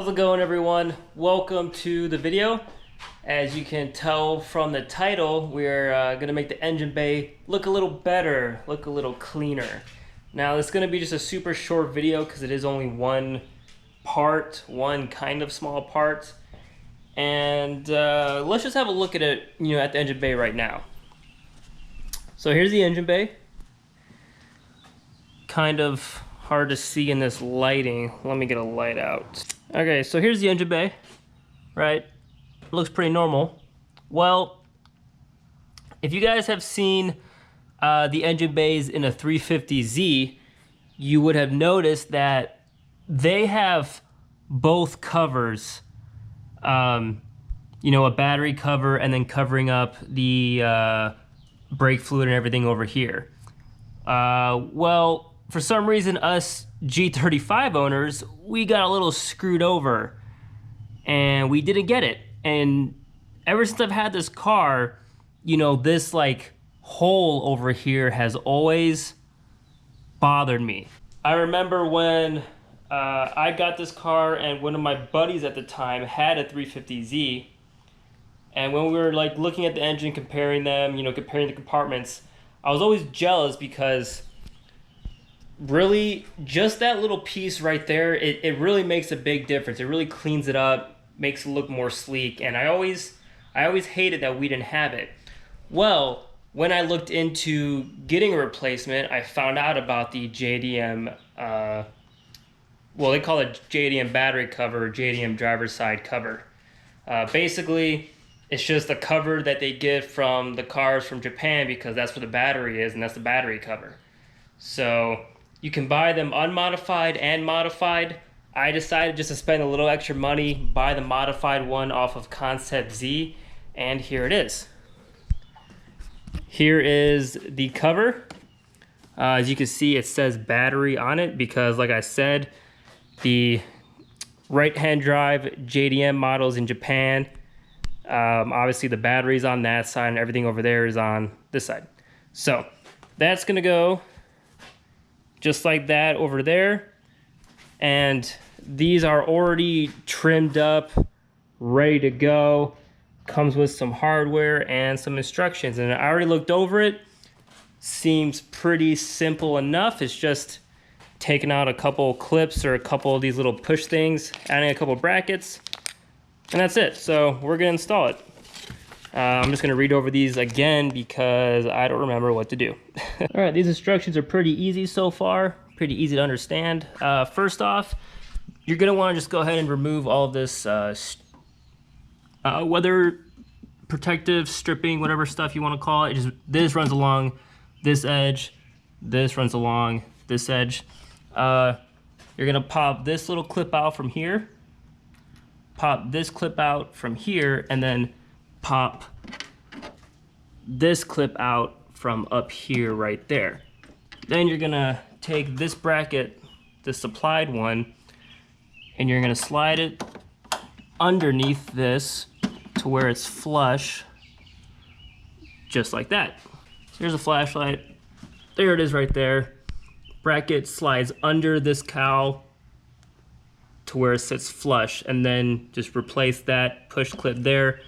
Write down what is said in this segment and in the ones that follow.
How's it going, everyone? Welcome to the video. As you can tell from the title, we're gonna make the engine bay look a little better, look a little cleaner. Now it's gonna be just a super short video because it is only one part, one kind of small part. And let's just have a look at it, at the engine bay right now. So here's the engine bay. Kind of hard to see in this lighting. Let me get a light out. Okay, so here's the engine bay, right? Looks pretty normal. Well, if you guys have seen the engine bays in a 350Z, you would have noticed that they have both covers. A battery cover and then covering up the brake fluid and everything over here. Well, for some reason, us G35 owners, we got a little screwed over and we didn't get it. And ever since I've had this car, this like hole over here has always bothered me. I remember when I got this car and one of my buddies at the time had a 350Z, and when we were like looking at the engine, comparing them, comparing the compartments, I was always jealous because really just that little piece right there, it really makes a big difference. It really cleans it up, makes it look more sleek, and I always hated that we didn't have it. Well, when I looked into getting a replacement, I found out about the JDM, well, they call it JDM battery cover, JDM driver's side cover. Basically, it's just a cover that they get from the cars from Japan because that's where the battery is, and that's the battery cover. So you can buy them unmodified and modified. I decided just to spend a little extra money, buy the modified one off of Concept Z, and here it is. Here is the cover. As you can see, it says battery on it because, like I said, the right-hand drive JDM models in Japan, obviously the battery's on that side and everything over there is on this side. So that's gonna go just like that over there. And these are already trimmed up, ready to go. Comes with some hardware and some instructions. And I already looked over it. Seems pretty simple enough. It's just taking out a couple clips or a couple of these little push things, adding a couple brackets, and that's it. So we're gonna install it. I'm just gonna read over these again because I don't remember what to do. All right, these instructions are pretty easy so far, pretty easy to understand. First off, you're gonna wanna just go ahead and remove all of this weather protective stripping, whatever stuff you wanna call it. This runs along this edge, this runs along this edge. You're gonna pop this little clip out from here, pop this clip out from here, and then pop this clip out from up here right there. Then you're gonna take this bracket, the supplied one, and you're gonna slide it underneath this to where it's flush, just like that. So here's a flashlight. There it is right there. Bracket slides under this cowl to where it sits flush, and then just replace that push clip there.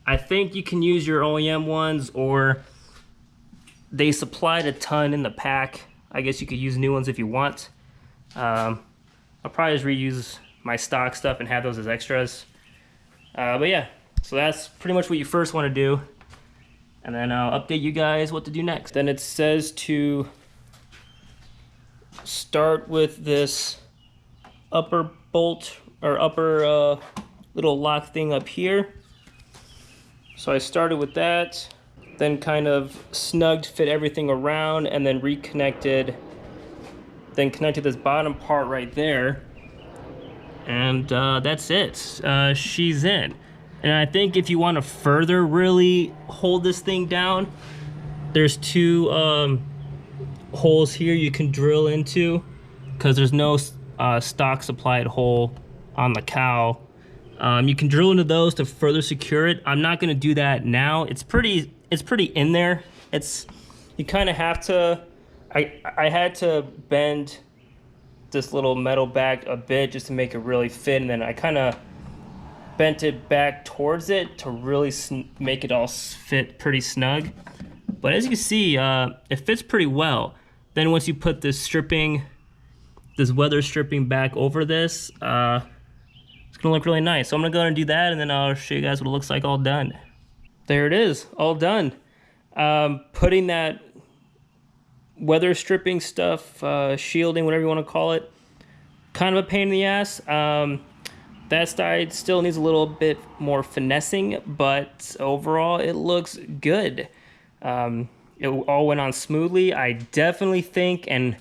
I think you can use your OEM ones, or they supplied a ton in the pack. I guess you could use new ones if you want. I'll probably just reuse my stock stuff and have those as extras. But yeah, so that's pretty much what you first want to do. And then I'll update you guys what to do next. Then it says to start with this upper bolt or upper little lock thing up here. So I started with that, then kind of snugged, fit everything around, and then reconnected, then connected this bottom part right there. And that's it. She's in. And I think if you want to further really hold this thing down, there's two holes here you can drill into because there's no stock supplied hole on the cowl. You can drill into those to further secure it. I'm not going to do that now. It's pretty in there. You kind of have to. I had to bend this little metal back a bit just to make it really fit, and then I kind of bent it back towards it to really make it all fit pretty snug. But as you can see, it fits pretty well. Then once you put this stripping, this weather stripping back over this, it's gonna look really nice. So I'm gonna go and do that, and then I'll show you guys what it looks like all done. There it is, all done. Putting that weather stripping stuff, shielding, whatever you want to call it, kind of a pain in the ass. That side still needs a little bit more finessing, but overall it looks good. It all went on smoothly. I definitely think, and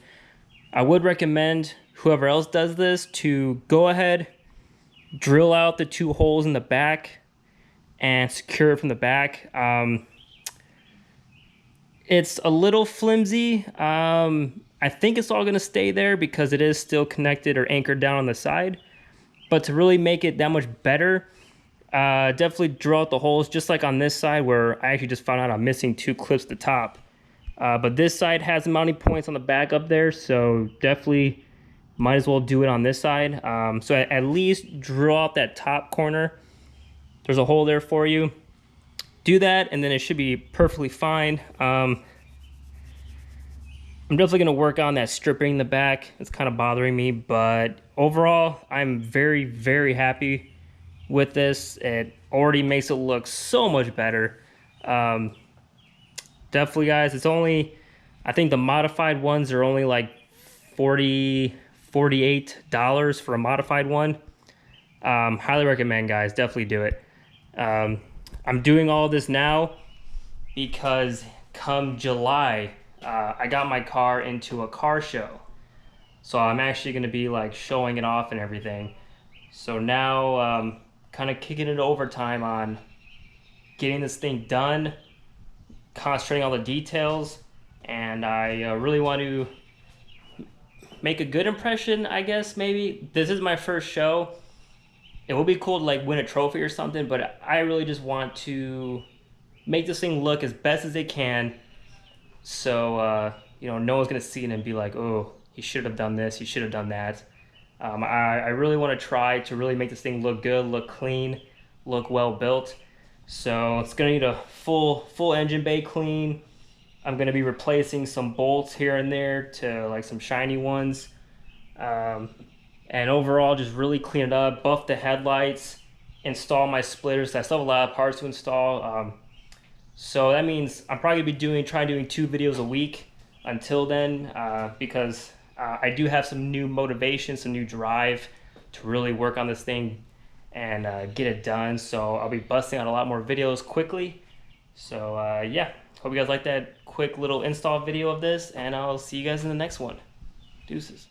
I would recommend whoever else does this to go ahead, drill out the 2 holes in the back and secure it from the back. It's a little flimsy. I think it's all gonna stay there because it is still connected or anchored down on the side. But to really make it that much better, definitely drill out the holes, just like on this side where I actually just found out I'm missing 2 clips at the top. But this side has mounting points on the back up there, so definitely might as well do it on this side. So at least drill out that top corner. There's a hole there for you. Do that, and then it should be perfectly fine. I'm definitely gonna work on that stripping in the back. It's kind of bothering me, but overall, I'm very, very happy with this. It already makes it look so much better. Definitely, guys, it's only, I think the modified ones are only like $48 for a modified one. Highly recommend, guys, definitely do it. I'm doing all this now because come July, I got my car into a car show. So I'm actually going to be like showing it off and everything. So now kind of kicking it overtime on getting this thing done, concentrating on all the details, and I really want to make a good impression, I guess. Maybe this is my first show. It will be cool to like win a trophy or something, but I really just want to make this thing look as best as it can, so you know, no one's gonna see it and be like, oh, he should have done this, he should have done that. I really want to try to really make this thing look good, look clean, look well built. So it's gonna need a full engine bay clean. I'm gonna be replacing some bolts here and there to like some shiny ones. And overall, just really clean it up, buff the headlights, install my splitters. I still have a lot of parts to install. So that means I'm probably gonna be trying doing 2 videos a week until then, because I do have some new motivation, some new drive to really work on this thing and get it done. So I'll be busting out a lot more videos quickly. So yeah, hope you guys like that quick little install video of this, and I'll see you guys in the next one. Deuces.